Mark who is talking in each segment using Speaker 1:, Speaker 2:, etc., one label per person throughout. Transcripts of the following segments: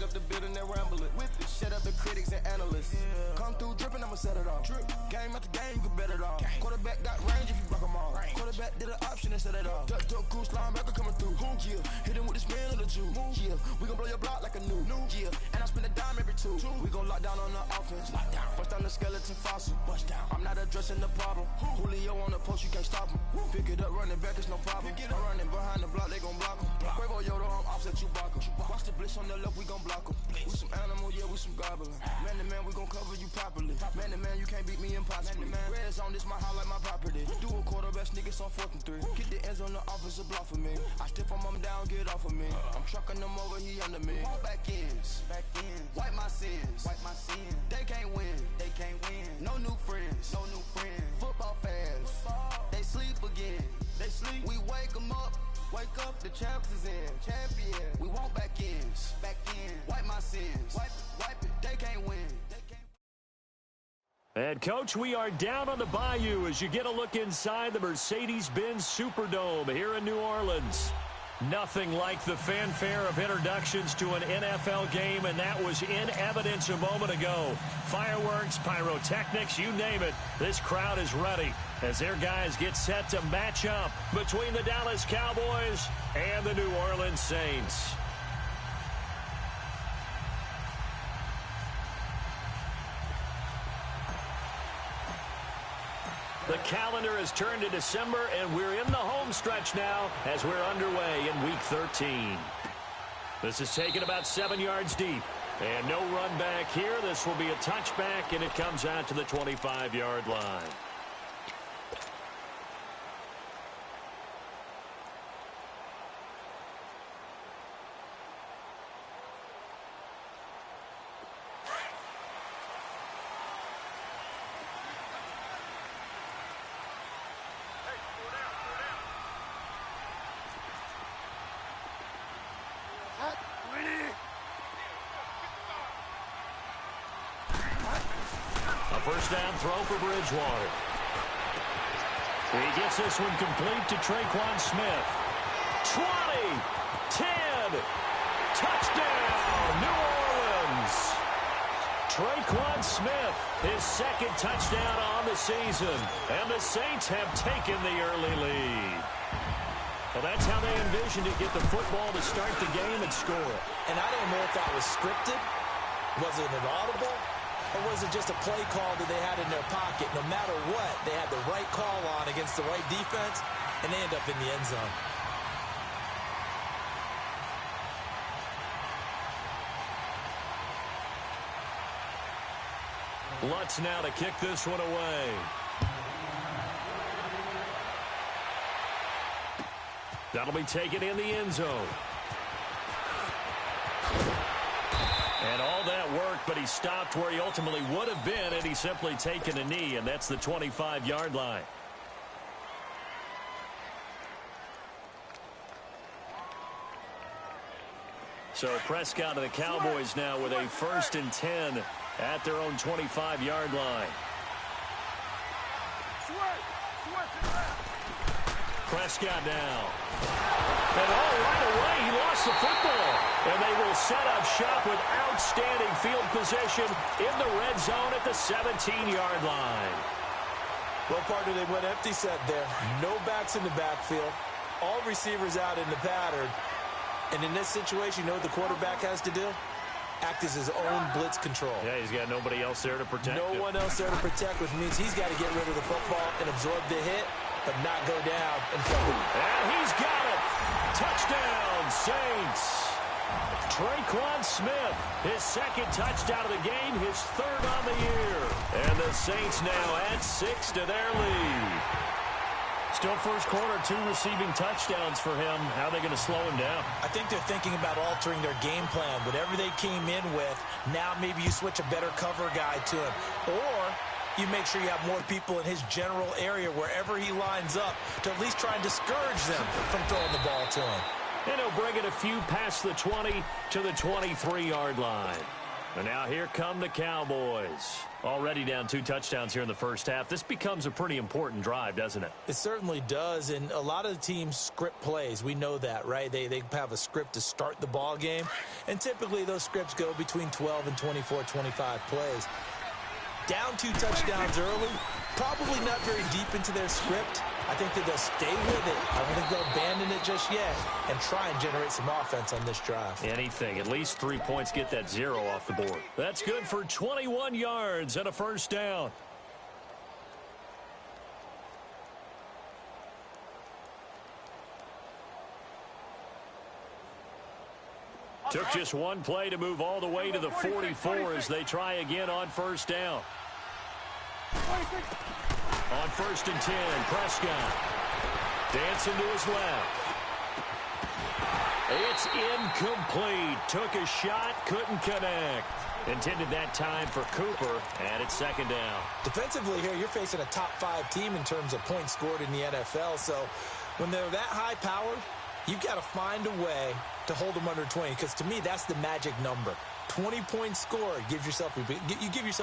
Speaker 1: up the building and ramble it. With it, shut up the critics and analysts. Yeah. Come through dripping, I'ma set it off. Drip. Game after game, you can bet it off. Quarterback got range if you block them all. Quarterback did an option and set it off. Duck, goose, linebacker coming through. Yeah. Hit him with the spin of the Jew. Yeah. We gon' blow your block like a new. Yeah. And I spend a dime every two. We gon' lock down on the offense. Bust down the skeleton fossil. Bust down. I'm not addressing the problem. Julio on the post, you can't stop him. Pick it up, running back, it's no problem. I'm running behind the block, they gon' block him. Quavo Yoda, I'm offset Chewbacca. Watch the blitz on the left, we gon' block him. We some animal, yeah, we some goblin. Man to man, we gon' cover you properly. Man to man, you can't beat me impossibly. Red zone, this my highlight, my property. Do a quarterback sneak, it's on 4th and 3. Get the ends on the offensive block for me. I stiff him down, get off of me. I'm trucking them over, he under me. Back ends, wipe my sins, They can't win, No new friends, Football fans, they sleep again. We wake them up. Wake up, the champs is in. Champion. We want back ends. Wipe my sins. Wipe it. They can't win.
Speaker 2: And, Coach, we are down on the bayou as you get a look inside the Mercedes-Benz Superdome here in New Orleans. Nothing like the fanfare of introductions to an NFL game, and that was in evidence a moment ago. Fireworks, pyrotechnics, you name it. This crowd is ready as their guys get set to match up between the Dallas Cowboys and the New Orleans Saints. The calendar has turned to December, and we're in the home stretch now as we're underway in Week 13. This is taken about 7 yards deep. And no run back here. This will be a touchback, and it comes out to the 25-yard line. First down throw for Bridgewater. He gets this one complete to Traquan Smith. 20, 10, touchdown, New Orleans. Traquan Smith, his second touchdown on the season. And the Saints have taken the early lead. Well, that's how they envisioned it, get the football to start the game and score.
Speaker 3: And I don't know if that was scripted. Was it an audible? Or was it just a play call that they had in their pocket? No matter what, they had the right call on against the right defense, and they end up in the end zone.
Speaker 2: Lutz now to kick this one away. That'll be taken in the end zone. And all that worked, but he stopped where he ultimately would have been had he simply taken a knee, and that's the 25-yard line. So Prescott and the Cowboys now with a 1st and 10 at their own 25-yard line. Prescott now. And right away, he lost the football. And they will set up shop with outstanding field position in the red zone at the 17-yard line.
Speaker 3: Well, partner, they went empty set there. No backs in the backfield. All receivers out in the pattern. And in this situation, you know what the quarterback has to do? Act as his own blitz control.
Speaker 2: Yeah, he's got nobody else there to protect him.
Speaker 3: No one else there to protect, which means he's got to get rid of the football and absorb the hit, but not go down and fumble.
Speaker 2: And he's got it. Touchdown, Saints. Traquan Smith, his second touchdown of the game, his 3rd on the year. And the Saints now add 6 to their lead. Still first quarter, 2 receiving touchdowns for him. How are they going to slow him down?
Speaker 3: I think they're thinking about altering their game plan. Whatever they came in with, now maybe you switch a better cover guy to him. Or you make sure you have more people in his general area wherever he lines up to at least try and discourage them from throwing the ball to him.
Speaker 2: And he'll bring it a few past the 20 to the 23-yard line. And now here come the Cowboys. Already down 2 touchdowns here in the first half. This becomes a pretty important drive, doesn't it?
Speaker 3: It certainly does, and a lot of the teams script plays. We know that, right? They have a script to start the ball game, and typically those scripts go between 12 and 24, 25 plays. Down 2 touchdowns early, probably not very deep into their script. I think that they'll stay with it. I don't think they'll abandon it just yet and try and generate some offense on this drive.
Speaker 2: Anything. At least 3 points, get that 0 off the board. That's good for 21 yards and a first down. Took just one play to move all the way to the 44 as they try again on first down. On 1st and 10, Prescott dancing to his left. It's incomplete. Took a shot, couldn't connect. Intended that time for Cooper, and it's 2nd down.
Speaker 3: Defensively here, you're facing a top 5 team in terms of points scored in the NFL. So when they're that high powered, you've got to find a way to hold them under 20, because to me, that's the magic number. 20 points scored, you give yourself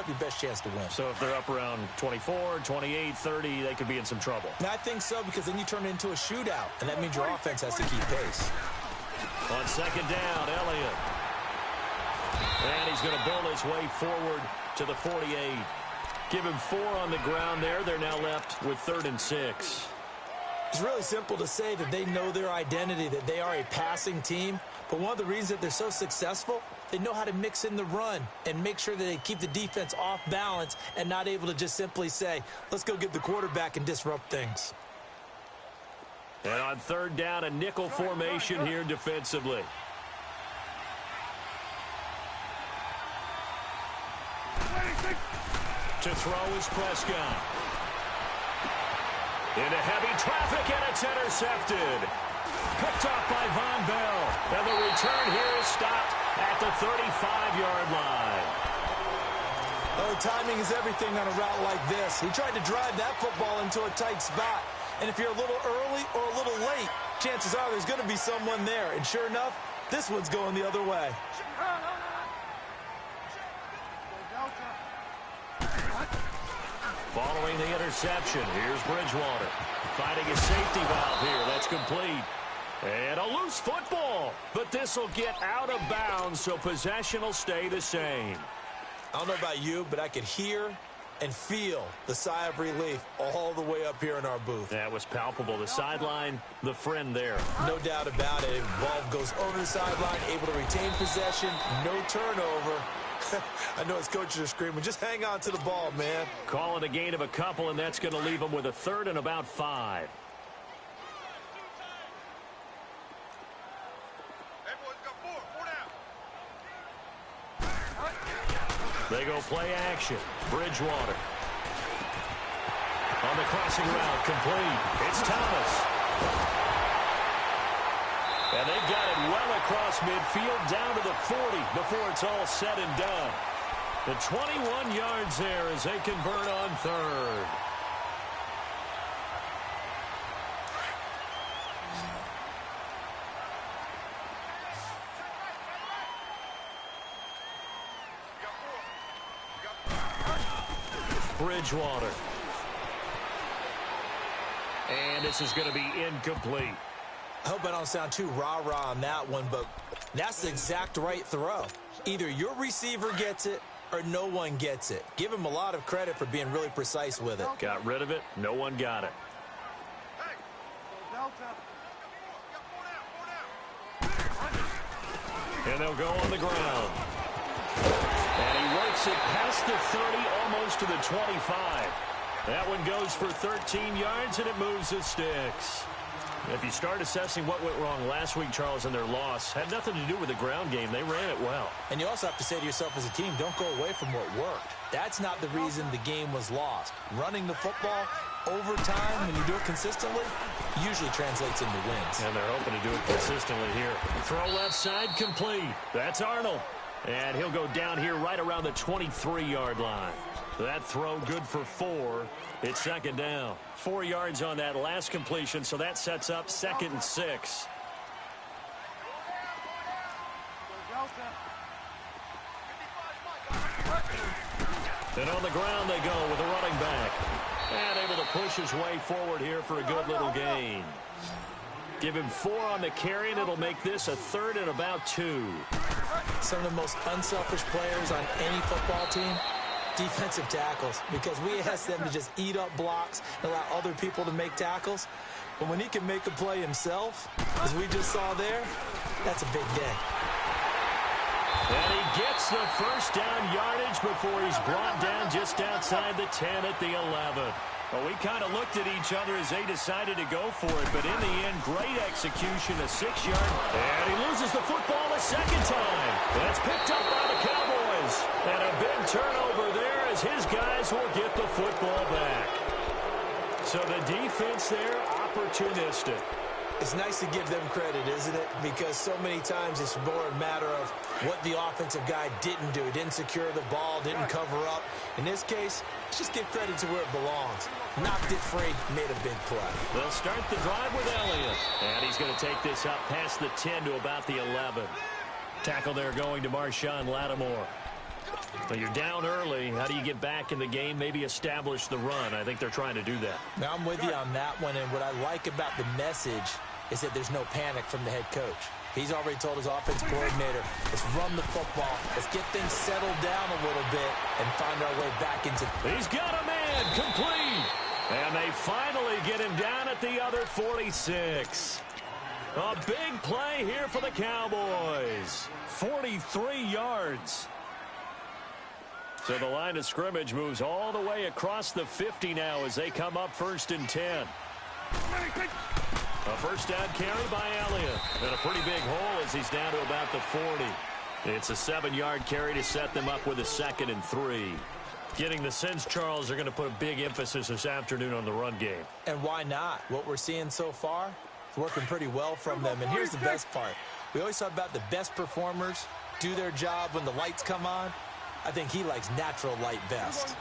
Speaker 3: your best chance to win.
Speaker 2: So if they're up around 24, 28, 30, they could be in some trouble.
Speaker 3: And I think so, because then you turn it into a shootout, and that means your offense has to keep pace.
Speaker 2: On 2nd down, Elliott. And he's going to build his way forward to the 48. Give him 4 on the ground there. They're now left with 3rd and 6.
Speaker 3: It's really simple to say that they know their identity, that they are a passing team. But one of the reasons that they're so successful, they know how to mix in the run and make sure that they keep the defense off balance and not able to just simply say, let's go get the quarterback and disrupt things.
Speaker 2: And on 3rd down, a nickel formation here defensively. To throw is Prescott. Into heavy traffic, and it's intercepted. Picked off by Von Bell. And the return here is stopped at the 35-yard line.
Speaker 3: Oh, timing is everything on a route like this. He tried to drive that football into a tight spot. And if you're a little early or a little late, chances are there's going to be someone there. And sure enough, this one's going the other way.
Speaker 2: Following the interception, here's Bridgewater. Finding a safety valve here. That's complete. And a loose football. But this will get out of bounds, so possession will stay the same.
Speaker 3: I don't know about you, but I could hear and feel the sigh of relief all the way up here in our booth.
Speaker 2: That was palpable. The sideline, the friend there.
Speaker 3: No doubt about it. Ball goes over the sideline, able to retain possession, no turnover. I know his coaches are screaming, just hang on to the ball, man.
Speaker 2: Calling a gain of a couple, and that's going to leave him with a 3rd and about 5. They go play action. Bridgewater. On the crossing route, complete. It's Thomas. And they've got it well across midfield down to the 40 before it's all said and done. The 21 yards there as they convert on 3rd. Bridgewater. And this is going to be incomplete.
Speaker 3: I hope I don't sound too rah-rah on that one, but that's the exact right throw. Either your receiver gets it or no one gets it. Give him a lot of credit for being really precise with it.
Speaker 2: Got rid of it. No one got it. And they'll go on the ground. And he works it past the 30, almost to the 25. That one goes for 13 yards, and it moves the sticks. If you start assessing what went wrong last week, Charles, in their loss, had nothing to do with the ground game. They ran it well.
Speaker 3: And you also have to say to yourself as a team, don't go away from what worked. That's not the reason the game was lost. Running the football over time, when you do it consistently, usually translates into wins.
Speaker 2: And they're hoping to do it consistently here. Throw left side, complete. That's Arnold. And he'll go down here right around the 23-yard line. That throw good for 4. It's 2nd down. 4 yards on that last completion, so that sets up 2nd and 6. And on the ground they go with a running back. And able to push his way forward here for a good little gain. Give him 4 on the carry, and it'll make this a 3rd and about 2.
Speaker 3: Some of the most unselfish players on any football team, defensive tackles, because we ask them to just eat up blocks and allow other people to make tackles. But when he can make a play himself, as we just saw there, that's a big day.
Speaker 2: And he gets the first down yardage before he's brought down just outside the 10 at the 11. Well, we kind of looked at each other as they decided to go for it, but in the end, great execution, a 6-yard. And he loses the football a second time. That's picked up by the Cowboys. And a big turnover there as his guys will get the football back. So the defense there, opportunistic.
Speaker 3: It's nice to give them credit, isn't it? Because so many times it's more a matter of what the offensive guy didn't do. He didn't secure the ball, didn't cover up. In this case, let's just give credit to where it belongs. Knocked it free, made a big play.
Speaker 2: They'll start the drive with Elliott. And he's going to take this up past the 10 to about the 11. Tackle there going to Marshawn Lattimore. Well, you're down early. How do you get back in the game? Maybe establish the run. I think they're trying to do that.
Speaker 3: Now, I'm with you on that one. And what I like about the message is that there's no panic from the head coach. He's already told his offense coordinator, let's run the football. Let's get things settled down a little bit and find our way back into.
Speaker 2: He's got a man complete. And they finally get him down at the other 46. A big play here for the Cowboys. 43 yards. So the line of scrimmage moves all the way across the 50 now as they come up 1st and 10. A first down carry by Elliott. And a pretty big hole as he's down to about the 40. It's a 7-yard carry to set them up with a 2nd and 3. Getting the sense, Charles, they're going to put a big emphasis this afternoon on the run game.
Speaker 3: And why not? What we're seeing so far is working pretty well from them. And here's the best part. We always talk about the best performers do their job when the lights come on. I think he likes natural light best.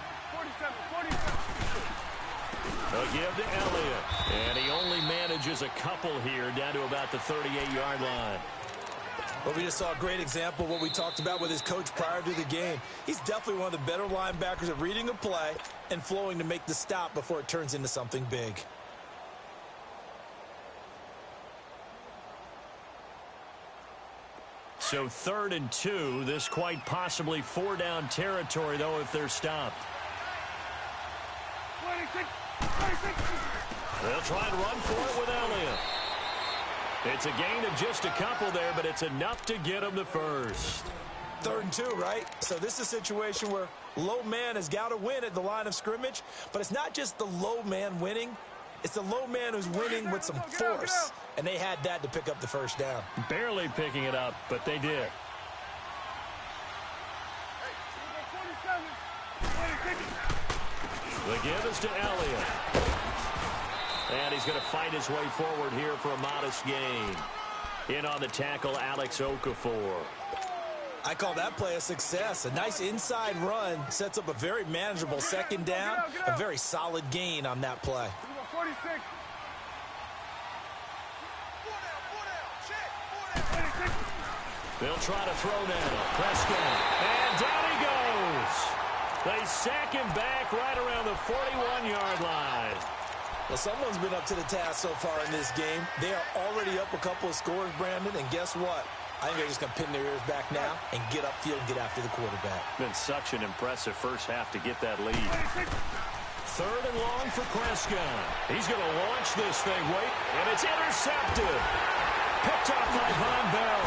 Speaker 2: They'll give to Elliott. And he only manages a couple here down to about the 38-yard line.
Speaker 3: Well, we just saw a great example of what we talked about with his coach prior to the game. He's definitely one of the better linebackers at reading a play and flowing to make the stop before it turns into something big.
Speaker 2: So 3rd and 2. This quite possibly 4-down territory, though, if they're stopped. They'll try and run for it with Elliott. It's a gain of just a couple there, but it's enough to get him the first.
Speaker 3: 3rd and 2, right? So this is a situation where low man has got to win at the line of scrimmage, but it's not just the low man winning. It's the low man who's winning with some force, and they had that to pick up the first down.
Speaker 2: Barely picking it up, but they did. The give is to Elliott. And he's going to fight his way forward here for a modest gain. In on the tackle, Alex Okafor.
Speaker 3: I call that play a success. A nice inside run sets up a very manageable 2nd down. A very solid gain on that play.
Speaker 2: They'll try to throw now. Prescott. And down he goes. They sack him back right around the 41-yard line.
Speaker 3: Well, someone's been up to the task so far in this game. They are already up a couple of scores, Brandon, and guess what? I think they're just going to pin their ears back now and get upfield and get after the quarterback.
Speaker 2: Been such an impressive first half to get that lead. 3rd and long for Prescott. He's going to launch this thing. Wait, and it's intercepted. Picked off by Von Bell.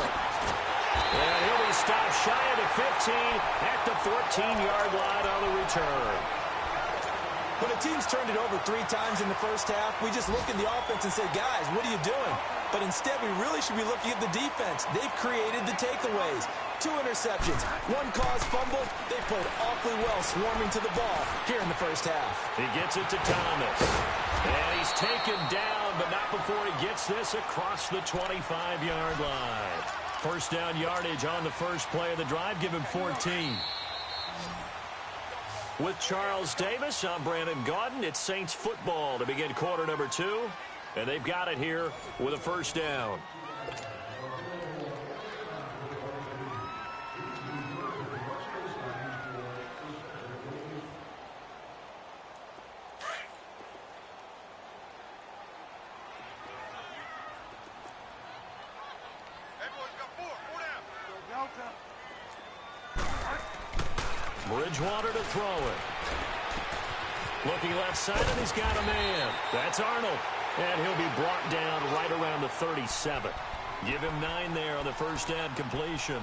Speaker 2: And he'll be stopped shy of the 15 at the 14-yard line on the return.
Speaker 3: When a team's turned it over 3 times in the first half, we just look at the offense and say, guys, what are you doing? But instead, we really should be looking at the defense. They've created the takeaways. 2 interceptions, 1 caused fumble. They've played awfully well swarming to the ball here in the first half.
Speaker 2: He gets it to Thomas. And he's taken down, but not before he gets this across the 25-yard line. First down yardage on the first play of the drive. Give him 14. With Charles Davis, I'm Brandon Gaudin. It's Saints football to begin quarter number 2. And they've got it here with a first down. Bridgewater to throw it. Looking left side, and he's got a man. That's Arnold. And he'll be brought down right around the 37. Give him 9 there on the first down completion.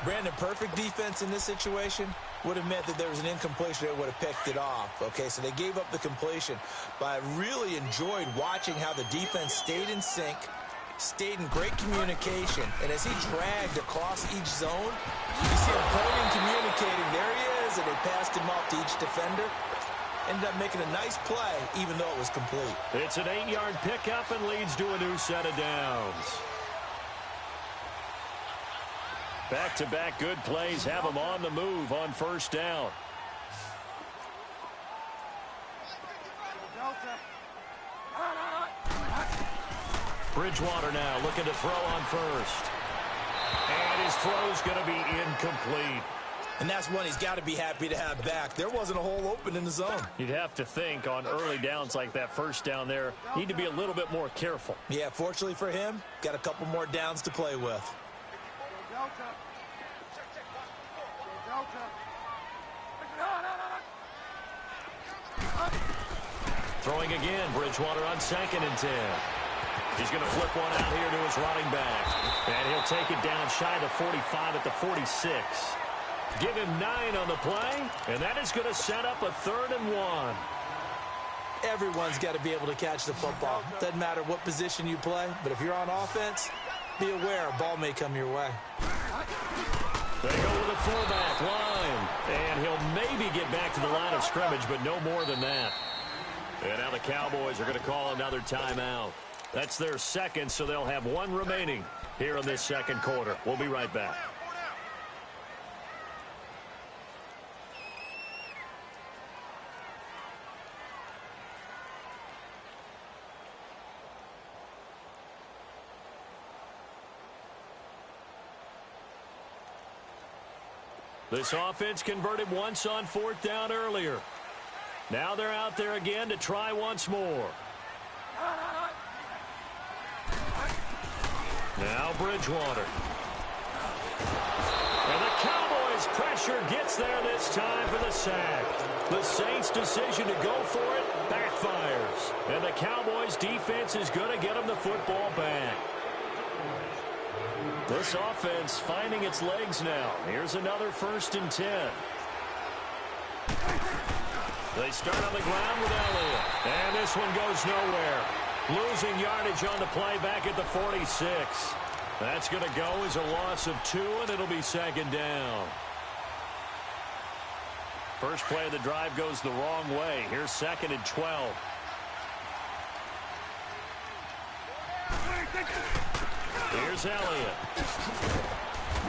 Speaker 3: Brandon, perfect defense in this situation would have meant that there was an incompletion that would have picked it off. Okay, so they gave up the completion. But I really enjoyed watching how the defense stayed in sync, stayed in great communication. And as he dragged across each zone, you see him pointing, communicating. There he is, and they passed him off to each defender. Ended up making a nice play, even though it was complete.
Speaker 2: It's an 8-yard pickup and leads to a new set of downs. Back-to-back good plays have them on the move on first down. Bridgewater now looking to throw on first. And his throw's going to be incomplete.
Speaker 3: And that's one he's got to be happy to have back. There wasn't a hole open in the zone.
Speaker 2: You'd have to think on early downs like that first down there, need to be a little bit more careful.
Speaker 3: Yeah, fortunately for him, got a couple more downs to play with.
Speaker 2: Throwing again, Bridgewater on 2nd and 10. He's going to flip one out here to his running back. And he'll take it down shy of the 45 at the 46. Give him 9 on the play, and that is going to set up a 3rd and 1.
Speaker 3: Everyone's got to be able to catch the football. Doesn't matter what position you play, but if you're on offense, be aware a ball may come your way.
Speaker 2: They go with a fullback line, and he'll maybe get back to the line of scrimmage, but no more than that. And now the Cowboys are going to call another timeout. That's their second, so they'll have 1 remaining here in this second quarter. We'll be right back. This offense converted once on 4th down earlier. Now they're out there again to try once more. Now Bridgewater. And the Cowboys' pressure gets there this time for the sack. The Saints' decision to go for it backfires. And the Cowboys' defense is going to get them the football back. This offense finding its legs now. Here's another 1st and 10. They start on the ground with Elliott. And this one goes nowhere. Losing yardage on the play back at the 46. That's going to go as a loss of 2, and it'll be 2nd down. First play of the drive goes the wrong way. Here's 2nd and 12. Here's Elliott.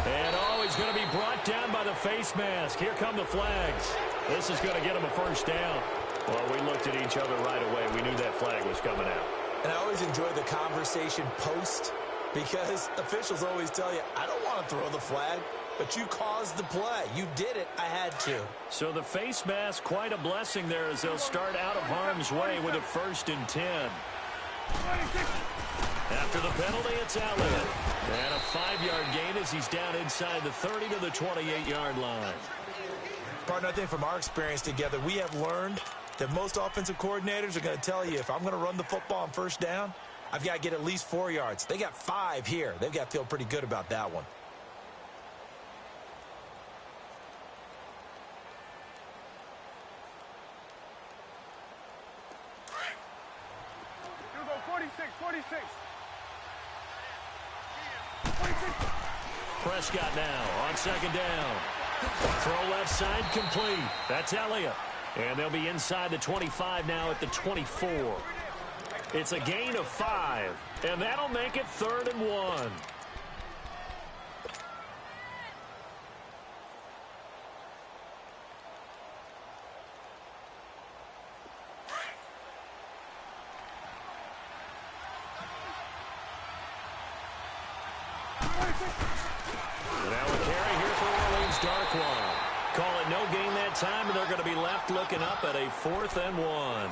Speaker 2: And he's going to be brought down by the face mask. Here come the flags. This is going to get him a 1st down. Well, we looked at each other right away. We knew that flag was coming out.
Speaker 3: And I always enjoy the conversation post, because officials always tell you, I don't want to throw the flag, but you caused the play. You did it. I had to.
Speaker 2: So the face mask, quite a blessing there as they'll start out of harm's way with a 1st and 10. After the penalty, it's Elliott. And a 5-yard gain as he's down inside the 30 to the 28-yard line.
Speaker 3: Partner, I think from our experience together, we have learned that most offensive coordinators are going to tell you, if I'm going to run the football on 1st down, I've got to get at least 4 yards. They got 5 here. They've got to feel pretty good about that one.
Speaker 4: You go 46.
Speaker 2: Prescott now on 2nd down. Throw left side complete. That's Elliott. And they'll be inside the 25 now at the 24. It's a gain of 5. And that'll make it 3rd and 1. Now a carry here for Orleans Darkwa. Call it no gain that time, and they're going to be left looking up at a 4th and 1.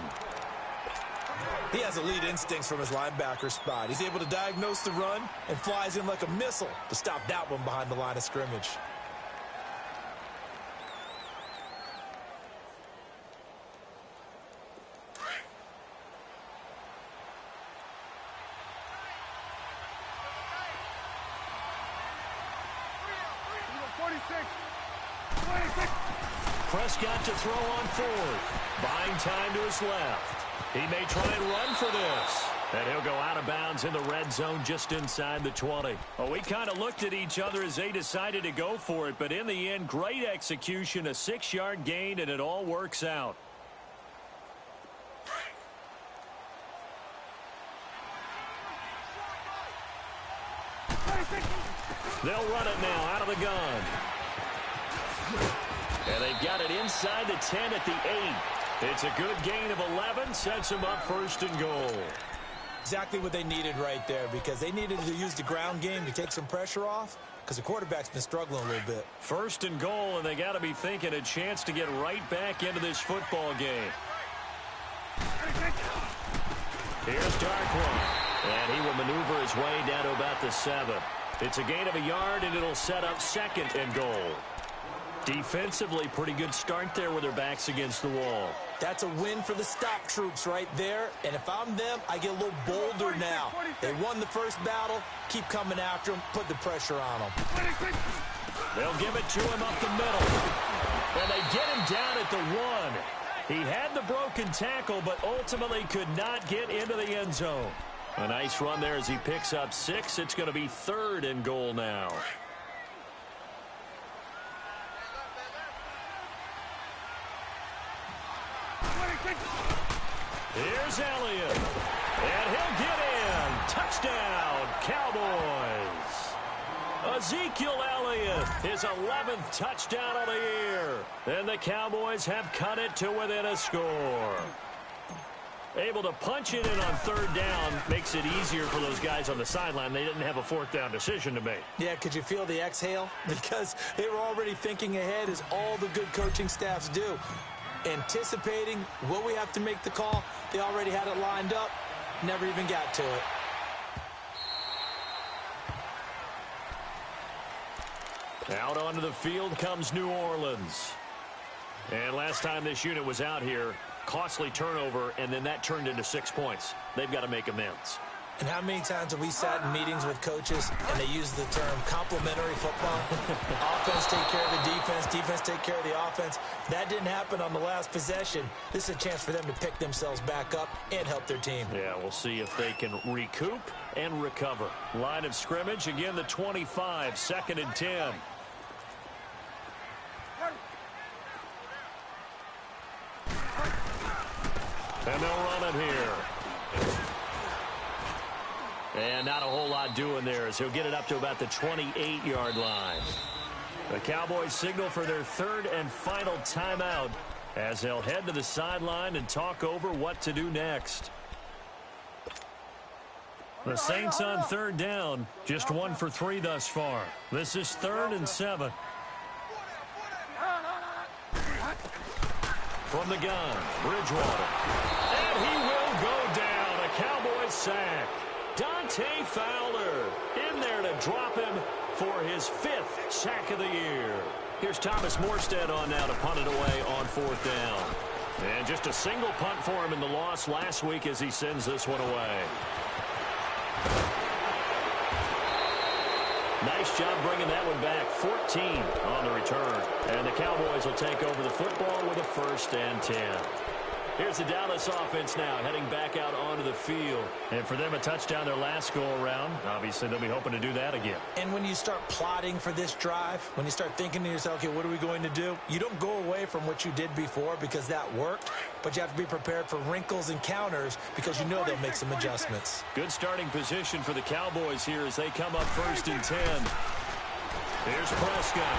Speaker 3: He has elite instincts from his linebacker spot. He's able to diagnose the run and flies in like a missile to stop that one behind the line of scrimmage.
Speaker 2: Prescott to throw on fourth. Buying time to his left. He may try and run for this. And he'll go out of bounds in the red zone just inside the 20. Well, we kind of looked at each other as they decided to go for it. But in the end, great execution, a 6-yard gain, and it all works out. They'll run it now out of the gun. And they've got it inside the 10 at the 8. It's a good gain of 11, sets them up first and goal.
Speaker 3: Exactly what they needed right there, because they needed to use the ground game to take some pressure off, because the quarterback's been struggling a little bit.
Speaker 2: First and goal, and they got to be thinking a chance to get right back into this football game. Here's Darkwa, and he will maneuver his way down to about the 7. It's a gain of a yard, and it'll set up second and goal. Defensively, pretty good start there with their backs against the wall.
Speaker 3: That's a win for the stop troops right there. And if I'm them, I get a little bolder now. They won the first battle. Keep coming after them. Put the pressure on them.
Speaker 2: They'll give it to him up the middle. And they get him down at the 1. He had the broken tackle, but ultimately could not get into the end zone. A nice run there as he picks up 6. It's going to be third and goal now. Here's Elliott, and he'll get in. Touchdown, Cowboys. Ezekiel Elliott, his 11th touchdown of the year. And the Cowboys have cut it to within a score. Able to punch it in on third down makes it easier for those guys on the sideline. They didn't have a fourth down decision to make.
Speaker 3: Yeah, could you feel the exhale? Because they were already thinking ahead, as all the good coaching staffs do. Anticipating what we have to make the call. They already had it lined up. Never even got to it.
Speaker 2: Out onto the field comes New Orleans. And last time this unit was out here, costly turnover, and then that turned into 6 points. They've got to make amends.
Speaker 3: And how many times have we sat in meetings with coaches and they use the term complementary football? Offense take care of the defense, defense take care of the offense. That didn't happen on the last possession. This is a chance for them to pick themselves back up and help their team.
Speaker 2: Yeah, we'll see if they can recoup and recover. Line of scrimmage, again the 25, 2nd and 10. And they'll run it here. And not a whole lot doing there as he'll get it up to about the 28-yard line. The Cowboys signal for their third and final timeout as they'll head to the sideline and talk over what to do next. The Saints on third down, just 1 for 3 thus far. This is 3rd and 7. From the gun, Bridgewater. And he will go down. A Cowboys sack. Dante Fowler in there to drop him for his 5th sack of the year. Here's Thomas Morstead on now to punt it away on 4th down. And just a single punt for him in the loss last week as he sends this one away. Nice job bringing that one back. 14 on the return. And the Cowboys will take over the football with a 1st and 10. Here's the Dallas offense now heading back out onto the field. And for them, a touchdown their last go-around. Obviously, they'll be hoping to do that again.
Speaker 3: And when you start plotting for this drive, when you start thinking to yourself, okay, what are we going to do? You don't go away from what you did before because that worked. But you have to be prepared for wrinkles and counters because you know they'll make some adjustments.
Speaker 2: Good starting position for the Cowboys here as they come up 1st and 10. Here's Prescott.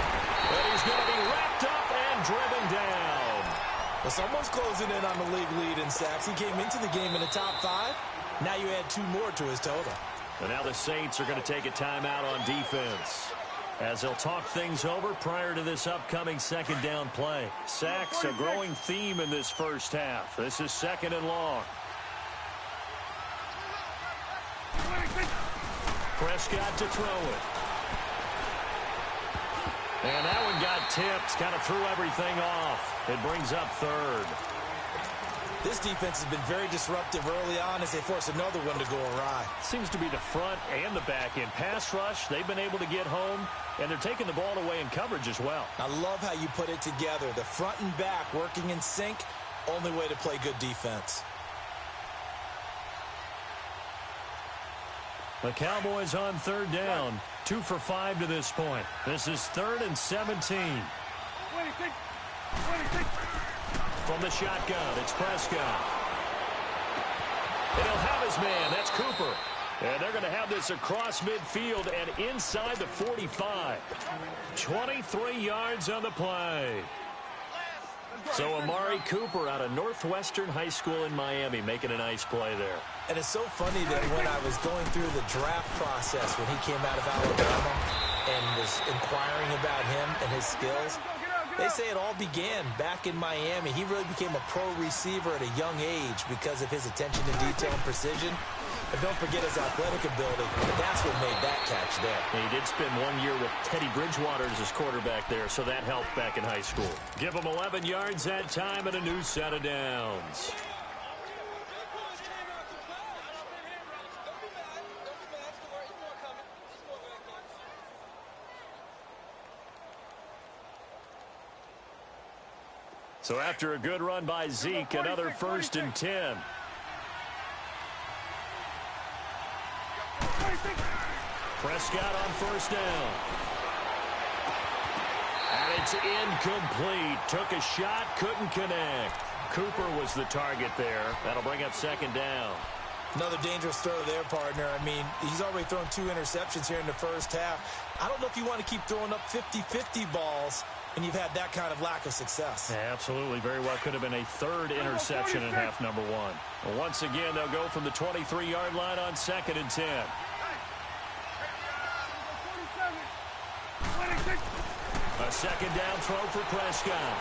Speaker 2: And he's going to be wrapped up and driven down.
Speaker 3: Well, someone's closing in on the league lead in sacks. He came into the game in the top 5. Now you add 2 more to his total.
Speaker 2: And now the Saints are going to take a timeout on defense as they'll talk things over prior to this upcoming 2nd down play. Sacks, a growing theme in this first half. This is 2nd and long. Prescott to throw it. And that one got tipped, kind of threw everything off. It brings up third.
Speaker 3: This defense has been very disruptive early on as they force another one to go awry.
Speaker 2: Seems to be the front and the back end. Pass rush, they've been able to get home, and they're taking the ball away in coverage as well.
Speaker 3: I love how you put it together. The front and back working in sync, only way to play good defense.
Speaker 2: The Cowboys on third down, 2 for 5 to this point. This is 3rd and 17. From the shotgun, it's Prescott. And he'll have his man. That's Cooper. And they're going to have this across midfield and inside the 45. 23 yards on the play. So Amari Cooper out of Northwestern High School in Miami making a nice play there.
Speaker 3: And it's so funny that when I was going through the draft process when he came out of Alabama and was inquiring about him and his skills, they say it all began back in Miami. He really became a pro receiver at a young age because of his attention to detail and precision. And don't forget his athletic ability. But that's what made that catch there.
Speaker 2: He did spend 1 year with Teddy Bridgewater as his quarterback there, so that helped back in high school. Give him 11 yards that time and a new set of downs. So after a good run by Zeke, another 1st and 10. Prescott on 1st down. And it's incomplete. Took a shot, couldn't connect. Cooper was the target there. That'll bring up 2nd down.
Speaker 3: Another dangerous throw there, partner. I mean, he's already thrown 2 interceptions here in the first half. I don't know if you want to keep throwing up 50-50 balls and you've had that kind of lack of success.
Speaker 2: Yeah, absolutely. Very well could have been a 3rd interception in half number 1. Well, once again, they'll go from the 23-yard line on 2nd and 10. A 2nd down throw for Prescott.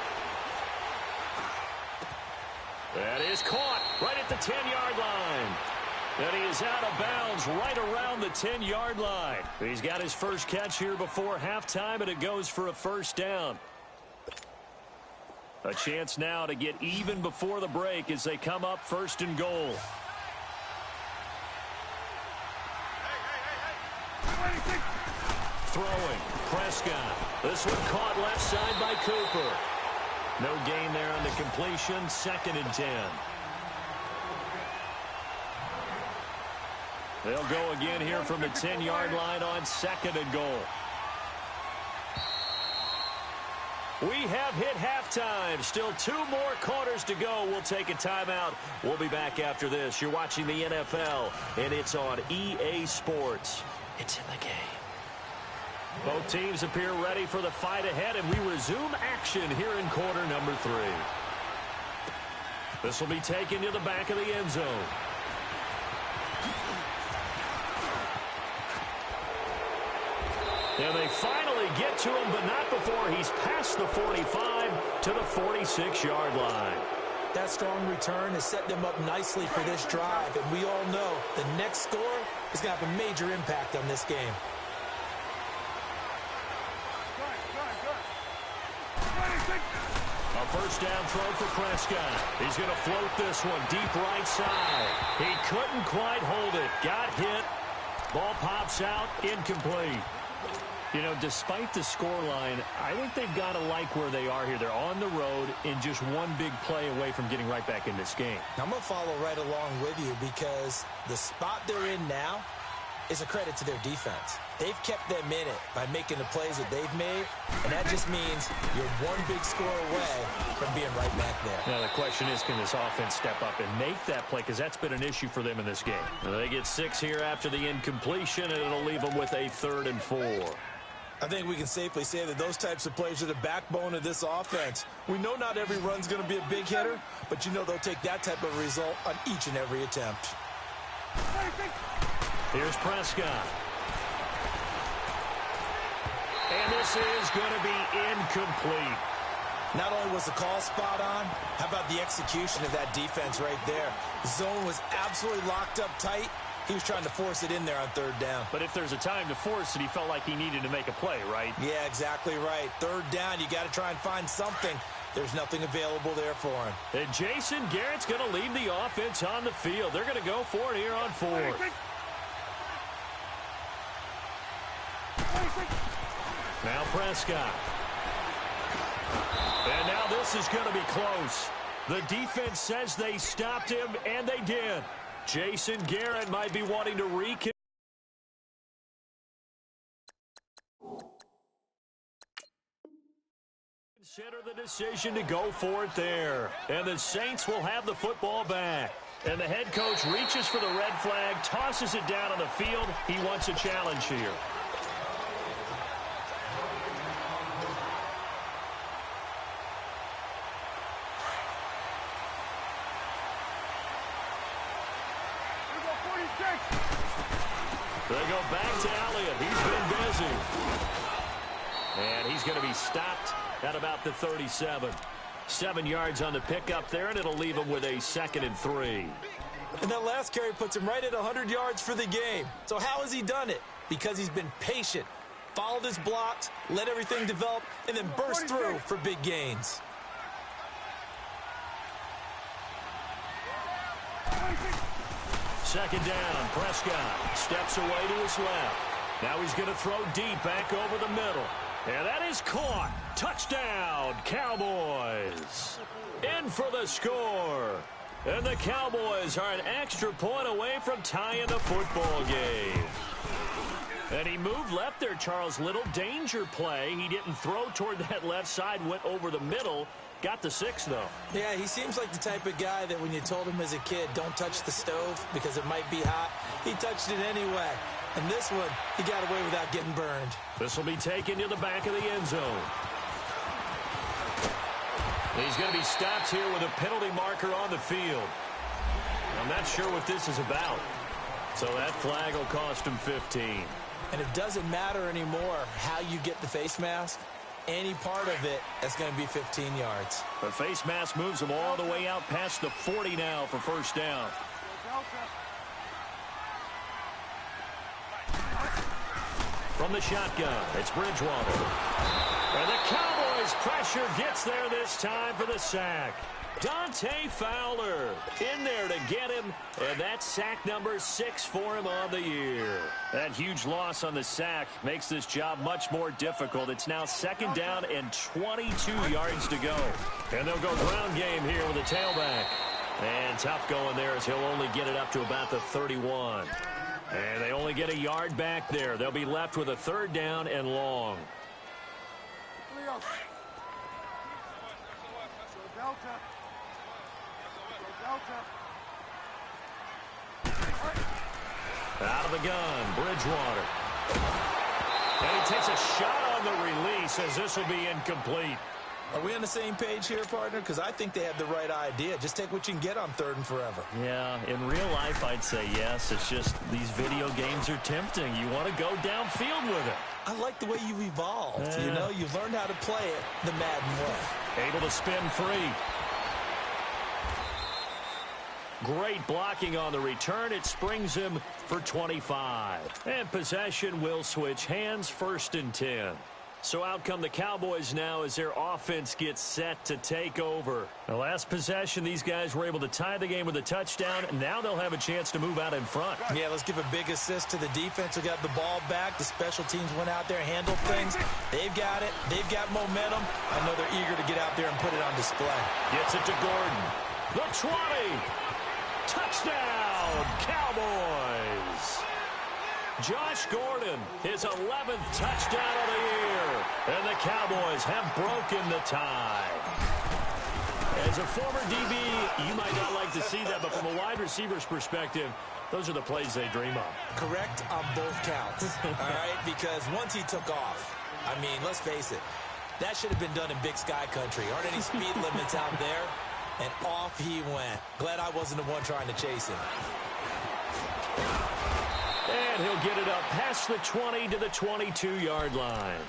Speaker 2: That is caught right at the 10-yard line. And he is out of bounds right around the 10-yard line. He's got his first catch here before halftime, and it goes for a 1st down. A chance now to get even before the break as they come up 1st and goal. Throwing, Prescott. This one caught left side by Cooper. No gain there on the completion, 2nd and 10. They'll go again here from the 10-yard line on 2nd and goal. We have hit halftime. Still 2 more quarters to go. We'll take a timeout. We'll be back after this. You're watching the NFL, and it's on EA Sports. It's in the game. Both teams appear ready for the fight ahead, and we resume action here in quarter number 3. This will be taken to the back of the end zone. And they finally get to him, but not before he's past the 45 to the 46-yard line.
Speaker 3: That strong return has set them up nicely for this drive, and we all know the next score is going to have a major impact on this game.
Speaker 2: A 1st down throw for Prescott. He's going to float this one deep right side. He couldn't quite hold it. Got hit. Ball pops out. Incomplete. You know, despite the scoreline, I think they've got to like where they are here. They're on the road and just one big play away from getting right back in this game.
Speaker 3: I'm going to follow right along with you because the spot they're in now is a credit to their defense. They've kept them in it by making the plays that they've made, and that just means you're one big score away from being right back there.
Speaker 2: Now, the question is, can this offense step up and make that play? Because that's been an issue for them in this game. Now, they get 6 here after the incompletion, and it'll leave them with a 3rd and 4.
Speaker 3: I think we can safely say that those types of plays are the backbone of this offense. We know not every run's going to be a big hitter, but you know they'll take that type of result on each and every attempt.
Speaker 2: Here's Prescott. And this is going to be incomplete.
Speaker 3: Not only was the call spot on, how about the execution of that defense right there? The zone was absolutely locked up tight. He was trying to force it in there on third down.
Speaker 2: But if there's a time to force it, he felt like he needed to make a play, right?
Speaker 3: Yeah, exactly right. Third down, you got to try and find something. There's nothing available there for him.
Speaker 2: And Jason Garrett's going to leave the offense on the field. They're going to go for it here on fourth. Now Prescott. And now this is going to be close. The defense says they stopped him, and they did. Jason Garrett might be wanting to reconsider the decision to go for it there. And the Saints will have the football back. And the head coach reaches for the red flag, tosses it down on the field. He wants a challenge here. They go back to Elliott. He's been busy. And he's going to be stopped at about the 37. 7 yards on the pickup there, and it'll leave him with a 2nd and 3.
Speaker 3: And that last carry puts him right at 100 yards for the game. So how has he done it? Because he's been patient, followed his blocks, let everything develop, and then burst through for big gains.
Speaker 2: Second down, Prescott steps away to his left. Now he's going to throw deep back over the middle. And that is caught. Touchdown, Cowboys. In for the score. And the Cowboys are an extra point away from tying the football game. And he moved left there, Charles. Little danger play. He didn't throw toward that left side, went over the middle. Got the 6, though.
Speaker 3: Yeah, he seems like the type of guy that when you told him as a kid, don't touch the stove because it might be hot, he touched it anyway. And this one, he got away without getting burned.
Speaker 2: This will be taken to the back of the end zone. He's going to be stopped here with a penalty marker on the field. I'm not sure what this is about. So that flag will cost him 15.
Speaker 3: And it doesn't matter anymore how you get the face mask. Any part of it, that's going to be 15 yards.
Speaker 2: The face mask moves him all the way out past the 40 now for first down. From the shotgun, it's Bridgewater. And the Cowboys pressure gets there this time for the sack. Dante Fowler in there to get him, and that's sack number 6 for him on the year. That huge loss on the sack makes this job much more difficult. It's now 2nd down and 22 yards to go. And they'll go ground game here with a tailback. And tough going there as he'll only get it up to about the 31. And they only get a yard back there. They'll be left with a 3rd down and long. Out of the gun, Bridgewater. And he takes a shot on the release as this will be incomplete.
Speaker 3: Are we on the same page here, partner? Because I think they had the right idea. Just take what you can get on 3rd and forever.
Speaker 2: Yeah, in real life, I'd say yes. It's just these video games are tempting. You want to go downfield with it.
Speaker 3: I like the way you've evolved. You know, you've learned how to play it the Madden way.
Speaker 2: Able to spin free. Great blocking on the return. It springs him for 25. And possession will switch hands, 1st and 10. So out come the Cowboys now as their offense gets set to take over. The last possession, these guys were able to tie the game with a touchdown. Now they'll have a chance to move out in front.
Speaker 3: Yeah, let's give a big assist to the defense who got the ball back. The special teams went out there, handled things. They've got it. They've got momentum. I know they're eager to get out there and put it on display.
Speaker 2: Gets it to Gordon. The 20. Touchdown, Cowboys. Josh Gordon, his 11th touchdown of the year. And the Cowboys have broken the tie. As a former DB, you might not like to see that, but from a wide receiver's perspective, those are the plays they dream of.
Speaker 3: Correct on both counts, all right? Because once he took off, I mean, let's face it, that should have been done in Big Sky Country. Aren't any speed limits out there? And off he went. Glad I wasn't the one trying to chase him.
Speaker 2: And he'll get it up past the 20 to the 22-yard line.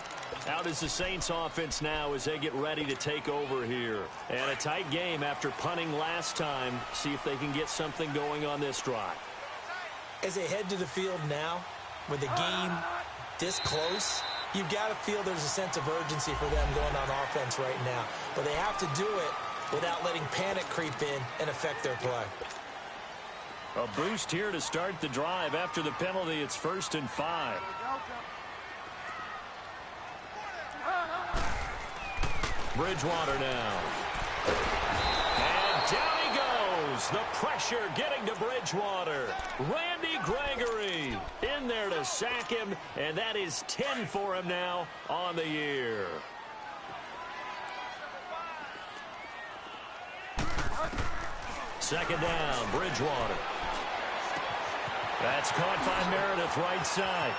Speaker 2: Out is the Saints offense now as they get ready to take over here. And a tight game after punting last time. See if they can get something going on this drive.
Speaker 3: As they head to the field now, with the game this close, you've got to feel there's a sense of urgency for them going on offense right now. But they have to do it without letting panic creep in and affect their play.
Speaker 2: A boost here to start the drive. After the penalty, it's 1st and 5. Bridgewater now. And down he goes. The pressure getting to Bridgewater. Randy Gregory in there to sack him, and that is 10 for him now on the year. Second down, Bridgewater. That's caught by Meredith, right side.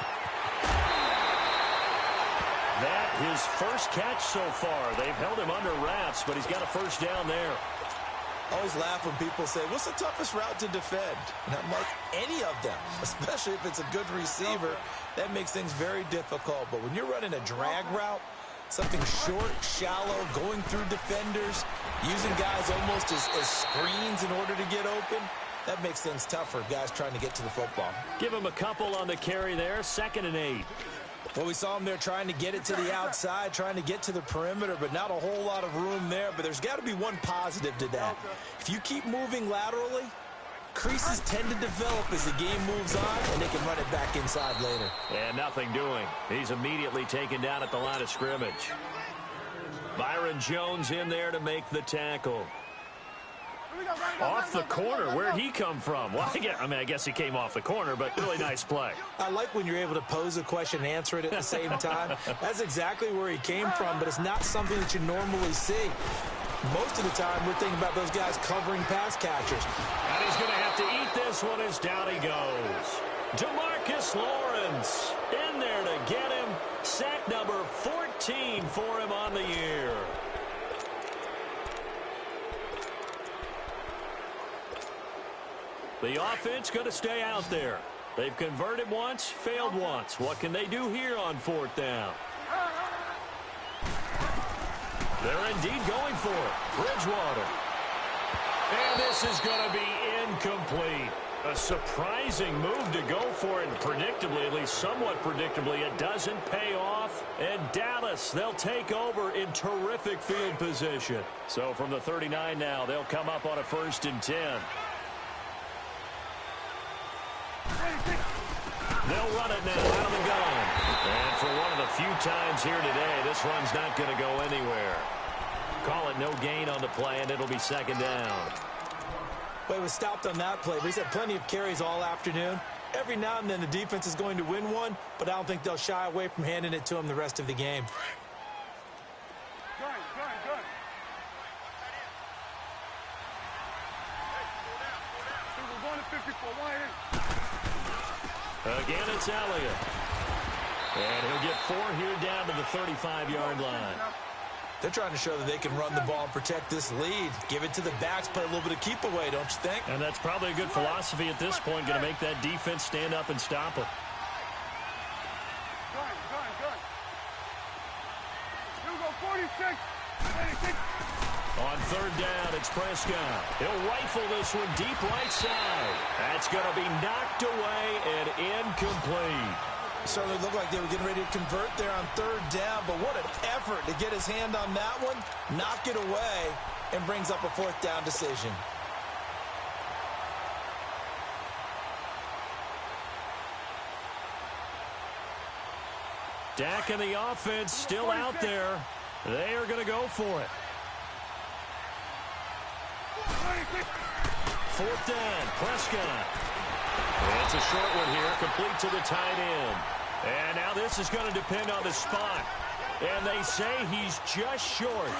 Speaker 2: That his first catch so far. They've held him under wraps, but he's got a first down there.
Speaker 3: I always laugh when people say, what's the toughest route to defend? And I'm like, any of them, especially if it's a good receiver. That makes things very difficult. But when you're running a drag route, something short, shallow, going through defenders, using guys almost as screens in order to get open, that makes things tougher, guys trying to get to the football.
Speaker 2: Give him a couple on the carry there, 2nd and 8.
Speaker 3: Well, we saw him there trying to get it to the outside, trying to get to the perimeter, but not a whole lot of room there. But there's got to be one positive to that. If you keep moving laterally, creases tend to develop as the game moves on, and they can run it back inside later.
Speaker 2: And nothing doing. He's immediately taken down at the line of scrimmage. Byron Jones in there to make the tackle. Off the corner. Where'd he come from? Well, I guess he came off the corner, but really nice play.
Speaker 3: I like when you're able to pose a question and answer it at the same time. That's exactly where he came from, but it's not something that you normally see. Most of the time, we're thinking about those guys covering pass catchers.
Speaker 2: And he's going to have to eat this one as down he goes. DeMarcus Lawrence in there to get him. Sack number 14 for him on the year. The offense going to stay out there. They've converted once, failed once. What can they do here on 4th down? They're indeed going for it. Bridgewater. And this is going to be incomplete. A surprising move to go for it. Predictably, at least somewhat predictably, it doesn't pay off. And Dallas, they'll take over in terrific field position. So from the 39 now, they'll come up on a 1st and 10. They'll run it now, out and gone. And for one of the few times here today, this run's not going to go anywhere. Call it no gain on the play, and it'll be 2nd down.
Speaker 3: Well, he was stopped on that play, but he's had plenty of carries all afternoon. Every now and then the defense is going to win one, but I don't think they'll shy away from handing it to him the rest of the game.
Speaker 2: Again, it's Elliott. And he'll get 4 here down to the 35-yard line.
Speaker 3: They're trying to show that they can run the ball and protect this lead. Give it to the backs, play a little bit of keep away, don't you think?
Speaker 2: And that's probably a good philosophy at this point, going to make that defense stand up and stop it. On 3rd down, it's Prescott. He'll rifle this one deep right side. That's going to be knocked away and incomplete.
Speaker 3: Certainly looked like they were getting ready to convert there on 3rd down, but what an effort to get his hand on that one, knock it away, and brings up a 4th down decision.
Speaker 2: Dak and the offense still out there. They are going to go for it. 4th down, Prescott. It's a short one here, complete to the tight end. And now this is going to depend on the spot. And they say he's just short.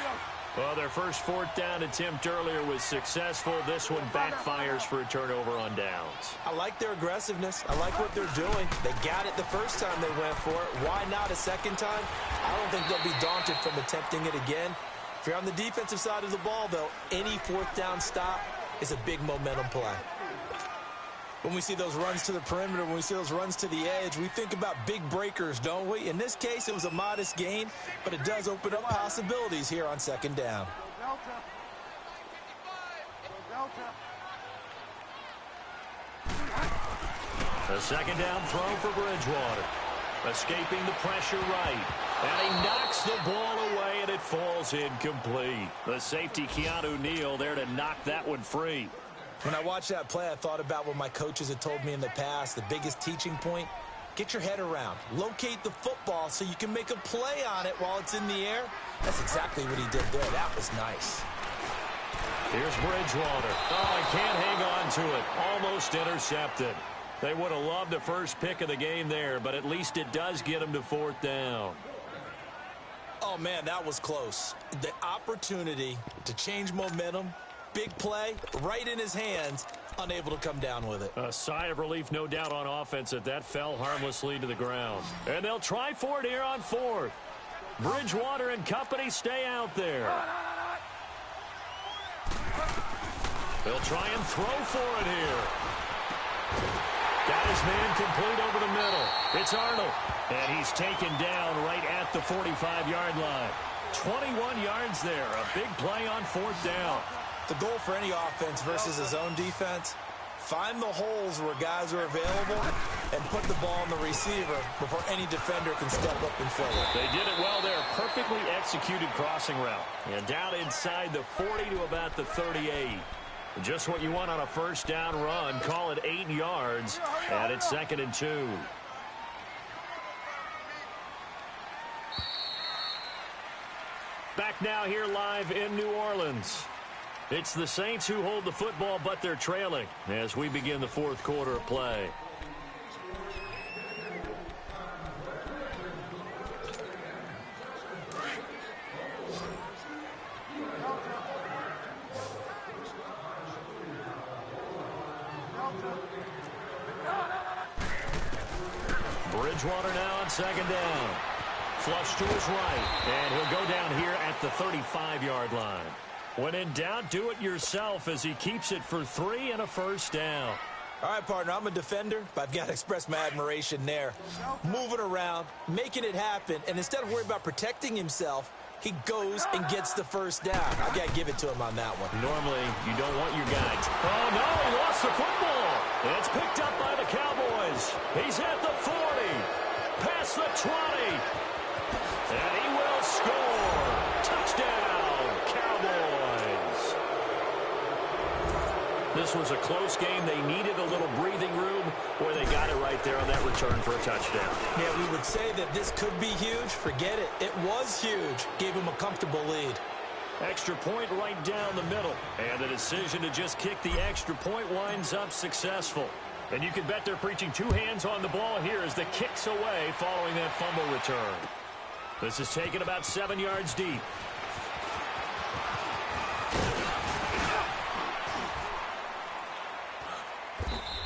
Speaker 2: Well, their first 4th down attempt earlier was successful. This one backfires for a turnover on downs.
Speaker 3: I like their aggressiveness. I like what they're doing. They got it the first time they went for it. Why not a second time? I don't think they'll be daunted from attempting it again. If you're on the defensive side of the ball, though, any 4th down stop is a big momentum play. When we see those runs to the perimeter, when we see those runs to the edge, we think about big breakers, don't we? In this case, it was a modest gain, but it does open up possibilities here on 2nd down.
Speaker 2: A second down throw for Bridgewater. Escaping the pressure right. And he knocks the ball away, and it falls incomplete. The safety, Keanu Neal, there to knock that one free.
Speaker 3: When I watched that play, I thought about what my coaches had told me in the past. The biggest teaching point, get your head around. Locate the football so you can make a play on it while it's in the air. That's exactly what he did there. That was nice.
Speaker 2: Here's Bridgewater. Oh, he can't hang on to it. Almost intercepted. They would have loved the first pick of the game there, but at least it does get him to 4th down.
Speaker 3: Oh, man, that was close. The opportunity to change momentum, big play, right in his hands, unable to come down with it.
Speaker 2: A sigh of relief, no doubt, on offense that fell harmlessly to the ground. And they'll try for it here on 4th. Bridgewater and company stay out there. They'll try and throw for it here. Got his man complete over the middle. It's Arnold. And he's taken down right at the 45-yard line. 21 yards there. A big play on 4th down.
Speaker 3: The goal for any offense versus his own defense, find the holes where guys are available and put the ball on the receiver before any defender can step up and fill it.
Speaker 2: They did it well there. Perfectly executed crossing route. And down inside the 40 to about the 38. Just what you want on a first down run. Call it 8 yards. And it's 2nd and 2. Back now here live in New Orleans. It's the Saints who hold the football, but they're trailing as we begin the 4th quarter of play. Bridgewater now on 2nd down. Flush to his right, and he'll go down here at the 35-yard line. When in doubt, do it yourself as he keeps it for 3 and a first down.
Speaker 3: All right, partner, I'm a defender, but I've got to express my admiration there. Moving around, making it happen, and instead of worrying about protecting himself, he goes and gets the first down. I got to give it to him on that one.
Speaker 2: Normally, you don't want your guys. Oh, no, he lost the football. It's picked up by the Cowboys. He's at the 40, past the 20, and he will score. Touchdown, Cowboys. This was a close game. They needed a little breathing room where they got it right there on that return for a touchdown.
Speaker 3: Yeah, we would say that this could be huge. Forget it. It was huge. Gave him a comfortable lead.
Speaker 2: Extra point right down the middle. And the decision to just kick the extra point winds up successful. And you can bet they're preaching 2 hands on the ball here as the kick's away following that fumble return. This is taken about 7 yards deep.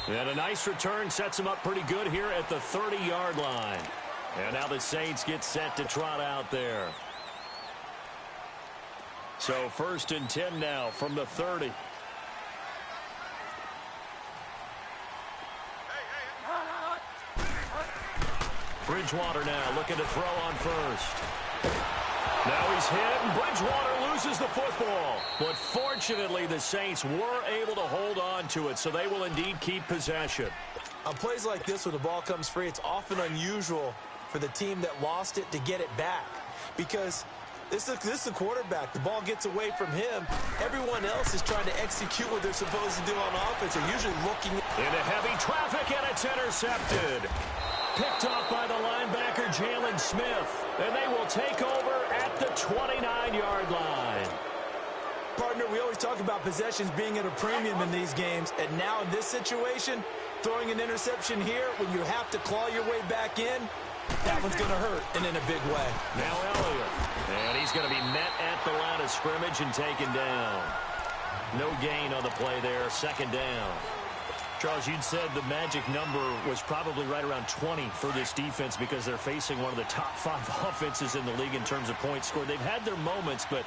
Speaker 2: And a nice return sets him up pretty good here at the 30-yard line. And now the Saints get set to trot out there. So 1st and 10 now from the 30. Bridgewater now looking to throw on first. Now he's hit, and Bridgewater loses the football. But fortunately, the Saints were able to hold on to it, so they will indeed keep possession.
Speaker 3: On plays like this, when the ball comes free, it's often unusual for the team that lost it to get it back. Because this is the quarterback. The ball gets away from him. Everyone else is trying to execute what they're supposed to do on offense. They're usually looking
Speaker 2: into heavy traffic, and it's intercepted. Picked off by the linebacker, Jalen Smith. And they will take over at the 29-yard line.
Speaker 3: Partner, we always talk about possessions being at a premium in these games. And now in this situation, throwing an interception here when you have to claw your way back in, that one's going to hurt, and in a big way.
Speaker 2: Now Elliott. And he's going to be met at the line of scrimmage and taken down. No gain on the play there. 2nd down. Charles, you'd said the magic number was probably right around 20 for this defense because they're facing one of the top 5 offenses in the league in terms of points scored. They've had their moments, but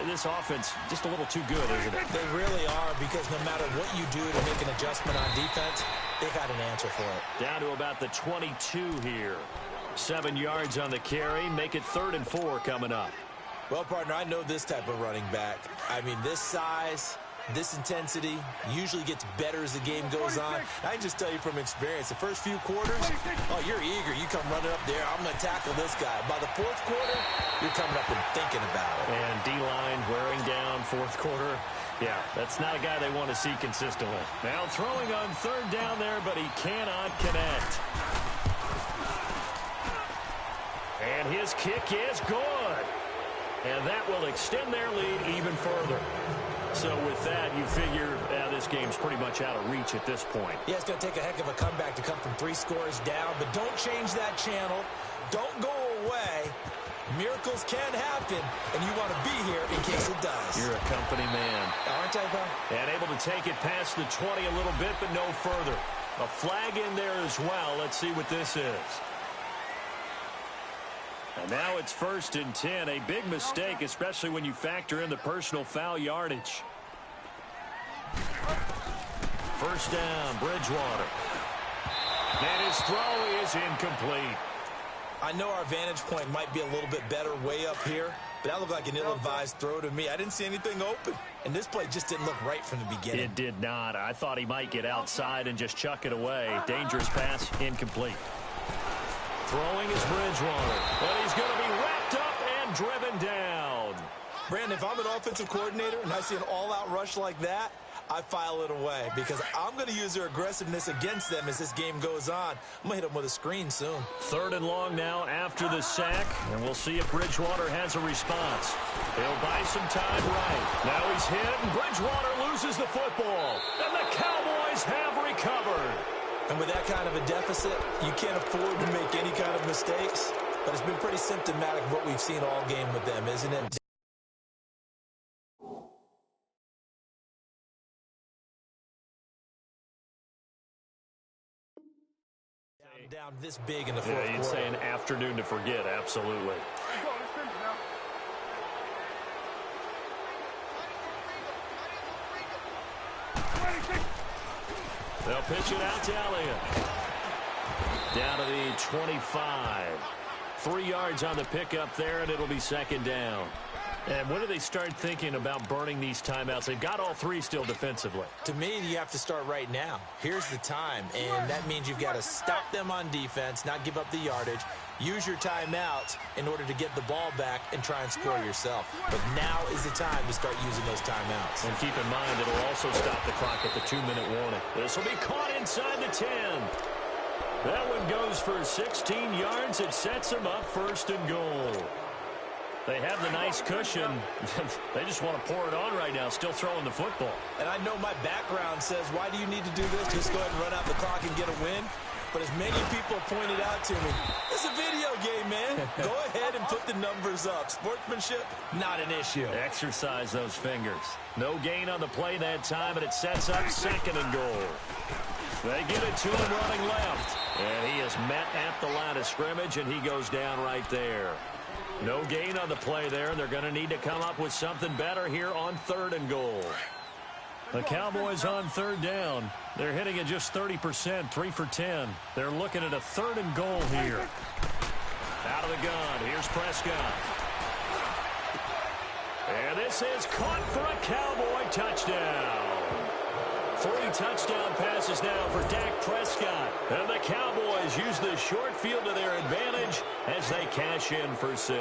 Speaker 2: this offense just a little too good, isn't it?
Speaker 3: They really are, because no matter what you do to make an adjustment on defense, they've had an answer for it.
Speaker 2: Down to about the 22 here. 7 yards on the carry. Make it 3rd and 4 coming up.
Speaker 3: Well, partner, I know this type of running back. I mean, this size, This intensity usually gets better as the game goes on. I can just tell you from experience, the first few quarters, oh, you're eager. You come running up there, I'm going to tackle this guy. By the fourth quarter, you're coming up and thinking about it.
Speaker 2: And D-line wearing down fourth quarter. Yeah, that's not a guy they want to see consistently. Now throwing on third down there, but he cannot connect. And his kick is good. And that will extend their lead even further. So with that, you figure this game's pretty much out of reach at this point.
Speaker 3: Yeah, it's going to take a heck of a comeback to come from 3 scores down. But don't change that channel. Don't go away. Miracles can happen, and you want to be here in case it does.
Speaker 2: You're a company man.
Speaker 3: Aren't I, though?
Speaker 2: And able to take it past the 20 a little bit, but no further. A flag in there as well. Let's see what this is. And now it's 1st and 10. A big mistake, especially when you factor in the personal foul yardage. First down, Bridgewater. And his throw is incomplete.
Speaker 3: I know our vantage point might be a little bit better way up here, but that looked like an ill-advised throw to me. I didn't see anything open, and this play just didn't look right from the beginning.
Speaker 2: It did not. I thought he might get outside and just chuck it away. Dangerous pass, incomplete. Throwing is Bridgewater, but he's going to be wrapped up and driven down.
Speaker 3: Brandon, if I'm an offensive coordinator and I see an all-out rush like that, I file it away because I'm going to use their aggressiveness against them as this game goes on. I'm going to hit them with a screen soon.
Speaker 2: 3rd and long now after the sack, and we'll see if Bridgewater has a response. He'll buy some time right. Now he's hit, and Bridgewater loses the football, and the Cowboys have recovered.
Speaker 3: And with that kind of a deficit, you can't afford to make any kind of mistakes, but it's been pretty symptomatic of what we've seen all game with them, isn't it? Down this big in the fourth quarter.
Speaker 2: You'd say an afternoon to forget, absolutely. They'll pitch it out to Elliott. Down to the 25. 3 yards on the pickup there, and it'll be 2nd down. And when do they start thinking about burning these timeouts? They've got all 3 still defensively.
Speaker 3: To me, you have to start right now. Here's the time, and that means you've got to stop them on defense, not give up the yardage, use your timeouts in order to get the ball back and try and score yourself. But now is the time to start using those timeouts.
Speaker 2: And keep in mind, it'll also stop the clock at the 2-minute warning. This will be caught inside the 10. That one goes for 16 yards. It sets them up 1st and goal. They have the nice cushion. They just want to pour it on right now, still throwing the football.
Speaker 3: And I know my background says, why do you need to do this? Just go ahead and run out the clock and get a win. But as many people pointed out to me, it's a video game, man. Go ahead and put the numbers up. Sportsmanship, not an issue.
Speaker 2: Exercise those fingers. No gain on the play that time, and it sets up 2nd and goal. They give it to him running left. And he is met at the line of scrimmage, and he goes down right there. No gain on the play there. They're going to need to come up with something better here on 3rd and goal. The Cowboys on 3rd down. They're hitting at just 30%, 3 for 10. They're looking at a 3rd and goal here. Out of the gun. Here's Prescott. And this is caught for a Cowboy touchdown. 3 touchdown passes now for Dak Prescott. And the Cowboys use the short field to their advantage as they cash in for 6.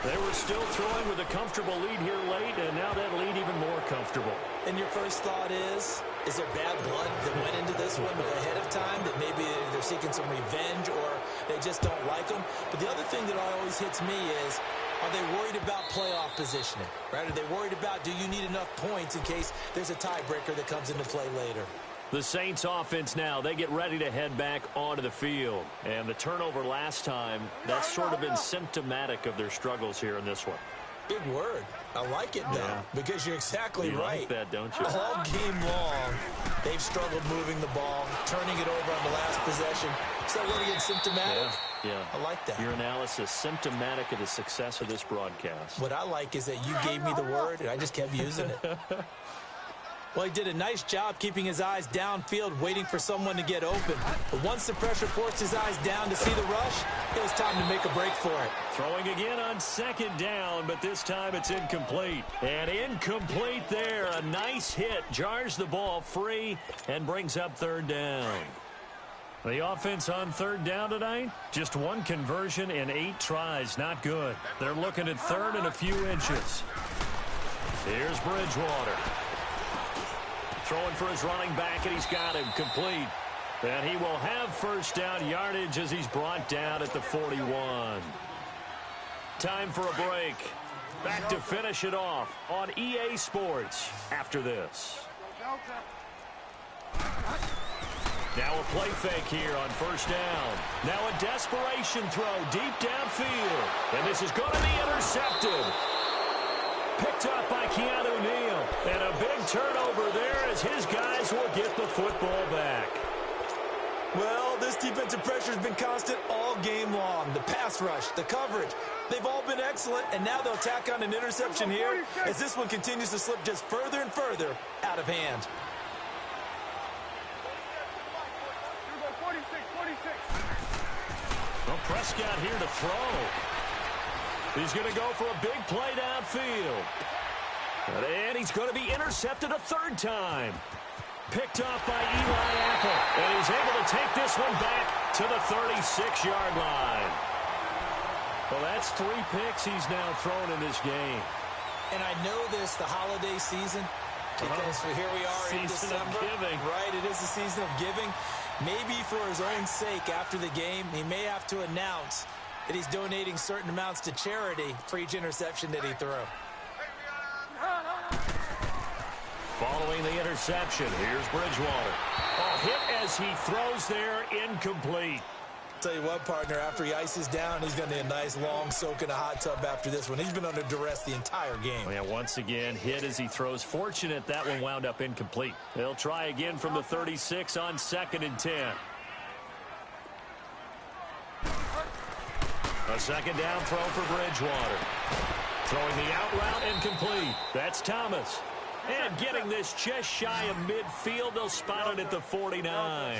Speaker 2: They were still throwing with a comfortable lead here late, and now that lead even more comfortable.
Speaker 3: And your first thought is there bad blood that went into this one ahead of time, that maybe they're seeking some revenge or they just don't like them? But the other thing that always hits me is, are they worried about playoff positioning? Right? Are they worried about, do you need enough points in case there's a tiebreaker that comes into play later?
Speaker 2: The Saints offense now, they get ready to head back onto the field. And the turnover last time, that's sort of been symptomatic of their struggles here in this one.
Speaker 3: Big word. I like it, though, because you're exactly right.
Speaker 2: You like that, don't you?
Speaker 3: All game long, they've struggled moving the ball, turning it over on the last possession. So what again, symptomatic?
Speaker 2: Yeah.
Speaker 3: I like that.
Speaker 2: Your analysis, symptomatic of the success of this broadcast.
Speaker 3: What I like is that you gave me the word, and I just kept using it. Well, he did a nice job keeping his eyes downfield, waiting for someone to get open. But once the pressure forced his eyes down to see the rush, it was time to make a break for it.
Speaker 2: Throwing again on second down, but this time it's incomplete. And incomplete there. A nice hit. Jars the ball free and brings up third down. The offense on third down tonight, just one conversion in 8 tries. Not good. They're looking at third and a few inches. Here's Bridgewater. Throwing for his running back, and he's got him complete. And he will have first down yardage as he's brought down at the 41. Time for a break. Back to finish it off on EA Sports after this. Now a play fake here on first down. Now a desperation throw deep downfield. And this is going to be intercepted. Picked up by Keanu Neal. And a big turnover there as his guys will get the football back.
Speaker 3: Well, this defensive pressure has been constant all game long. The pass rush, the coverage, they've all been excellent. And now they'll tack on an interception here as this one continues to slip just further and further out of hand.
Speaker 2: Well, Prescott here to throw. He's going to go for a big play downfield. And he's going to be intercepted a third time. Picked off by Eli Apple. And he's able to take this one back to the 36-yard line. Well, that's 3 picks he's now thrown in this game.
Speaker 3: And I know this, the holiday season, because here we are in December. Right, it is the season of giving. Maybe for his own sake after the game, he may have to announce that he's donating certain amounts to charity for each interception that he threw.
Speaker 2: Following the interception, here's Bridgewater. A hit as he throws there, incomplete.
Speaker 3: Tell you what, partner, after he ices down, he's going to need a nice long soak in a hot tub after this one. He's been under duress the entire game.
Speaker 2: Yeah, once again, hit as he throws. Fortunate that one wound up incomplete. They'll try again from the 36 on 2nd and 10. A second down throw for Bridgewater. Throwing the out route incomplete. That's Thomas. And getting this just shy of midfield, they'll spot it at the 49.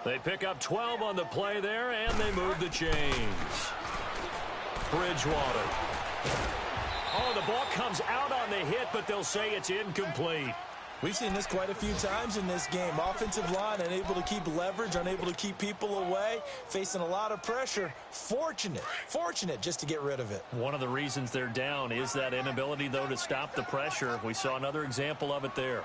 Speaker 2: They pick up 12 on the play there, and they move the chains. Bridgewater. Oh, the ball comes out on the hit, but they'll say it's incomplete.
Speaker 3: We've seen this quite a few times in this game. Offensive line unable to keep leverage, unable to keep people away, facing a lot of pressure. Fortunate just to get rid of it.
Speaker 2: One of the reasons they're down is that inability, though, to stop the pressure. We saw another example of it there.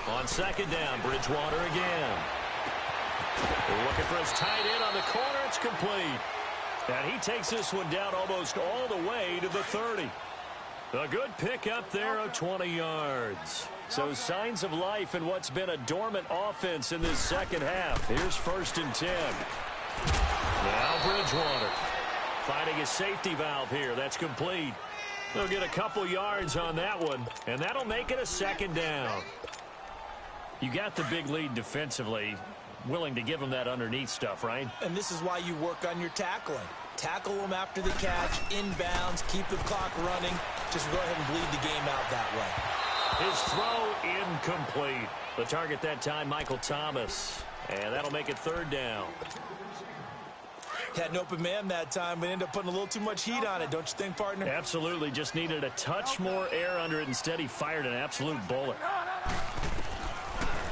Speaker 2: On second down, Bridgewater again. They're looking for his tight end on the corner. It's complete. And he takes this one down almost all the way to the 30. A good pickup there of 20 yards. So signs of life in what's been a dormant offense in this second half. Here's 1st and 10. Now Bridgewater finding a safety valve here. That's complete. They'll get a couple yards on that one, and that'll make it a second down. You got the big lead defensively, willing to give them that underneath stuff, right?
Speaker 3: And this is why you work on your tackling. Tackle them after the catch, inbounds, keep the clock running. Just go ahead and bleed the game out that way.
Speaker 2: His throw incomplete. The target that time, Michael Thomas. And that'll make it 3rd down.
Speaker 3: Had an open man that time, but ended up putting a little too much heat on it, don't you think, partner?
Speaker 2: Absolutely. Just needed a touch more air under it. Instead, he fired an absolute bullet.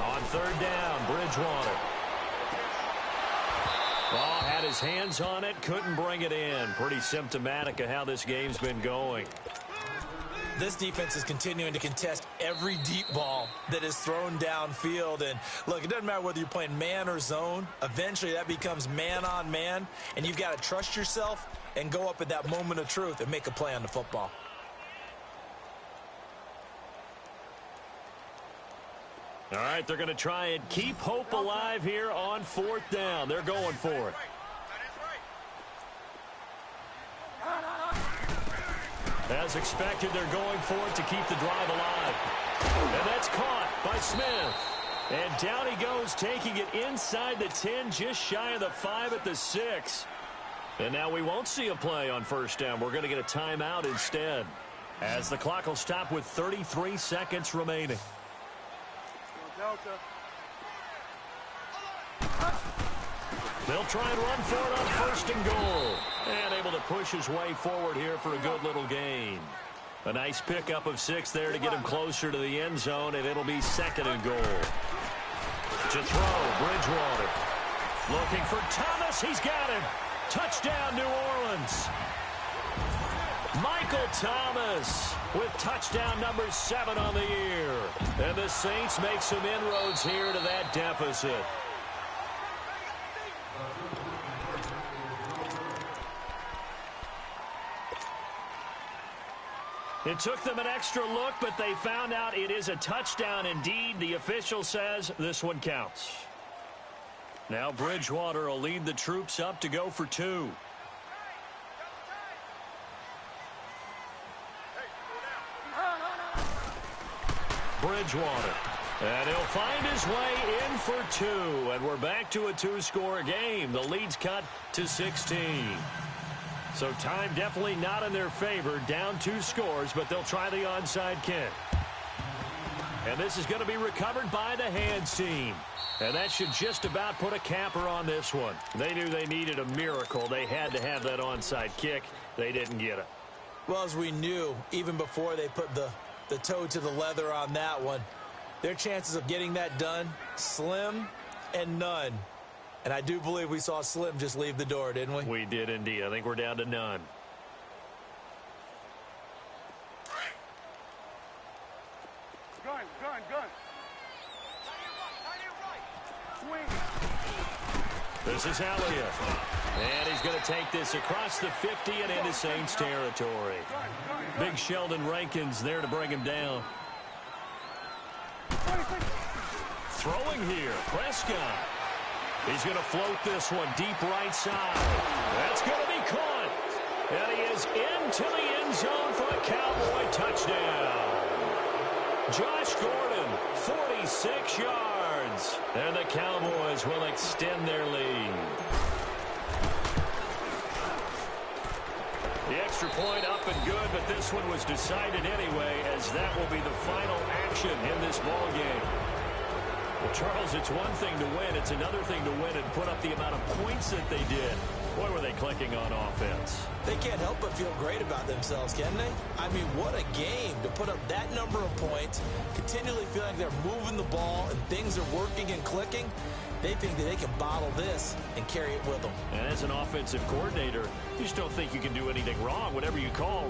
Speaker 2: On 3rd down, Bridgewater. Oh, had his hands on it, couldn't bring it in. Pretty symptomatic of how this game's been going.
Speaker 3: This defense is continuing to contest every deep ball that is thrown downfield. And look, it doesn't matter whether you're playing man or zone. Eventually that becomes man on man, and you've got to trust yourself and go up at that moment of truth and make a play on the football.
Speaker 2: All right, they're going to try and keep hope alive here on 4th down. They're going for it. As expected, they're going for it to keep the drive alive. And that's caught by Smith. And down he goes, taking it inside the 10, just shy of the 5 at the 6. And now we won't see a play on first down. We're going to get a timeout instead, as the clock will stop with 33 seconds remaining. They'll try and run for it on first and goal. And able to push his way forward here for a good little gain. A nice pickup of 6 there to get him closer to the end zone, and it'll be second and goal. To throw, Bridgewater. Looking for Thomas. He's got him. Touchdown, New Orleans. Michael Thomas with touchdown number 7 on the year. And the Saints make some inroads here to that deficit. It took them an extra look, but they found out it is a touchdown indeed. The official says this one counts. Now Bridgewater will lead the troops up to go for 2. Bridgewater. And he'll find his way in for 2. And we're back to a 2-score game. The lead's cut to 16. So time definitely not in their favor. Down 2 scores, but they'll try the onside kick. And this is going to be recovered by the hands team. And that should just about put a capper on this one. They knew they needed a miracle. They had to have that onside kick. They didn't get it.
Speaker 3: Well, as we knew, even before they put the toe to the leather on that one, their chances of getting that done, slim and none. And I do believe we saw Slim just leave the door, didn't we?
Speaker 2: We did indeed. I think we're down to none.
Speaker 1: Gun.
Speaker 2: This is Elliott. And he's going to take this across the 50 and into Saints territory. Big Sheldon Rankins there to bring him down. Throwing here, Prescott. He's going to float this one deep right side. That's going to be caught. And he is into the end zone for a Cowboy touchdown. Josh Gordon, 46 yards. And the Cowboys will extend their lead. The extra point up and good, but this one was decided anyway, as that will be the final action in this ball game. Well, Charles, it's one thing to win. It's another thing to win and put up the amount of points that they did. Boy, were they clicking on offense.
Speaker 3: They can't help but feel great about themselves, can they? I mean, what a game to put up that number of points, continually feeling like they're moving the ball and things are working and clicking. They think that they can bottle this and carry it with them.
Speaker 2: And as an offensive coordinator, you just don't think you can do anything wrong. Whatever you call,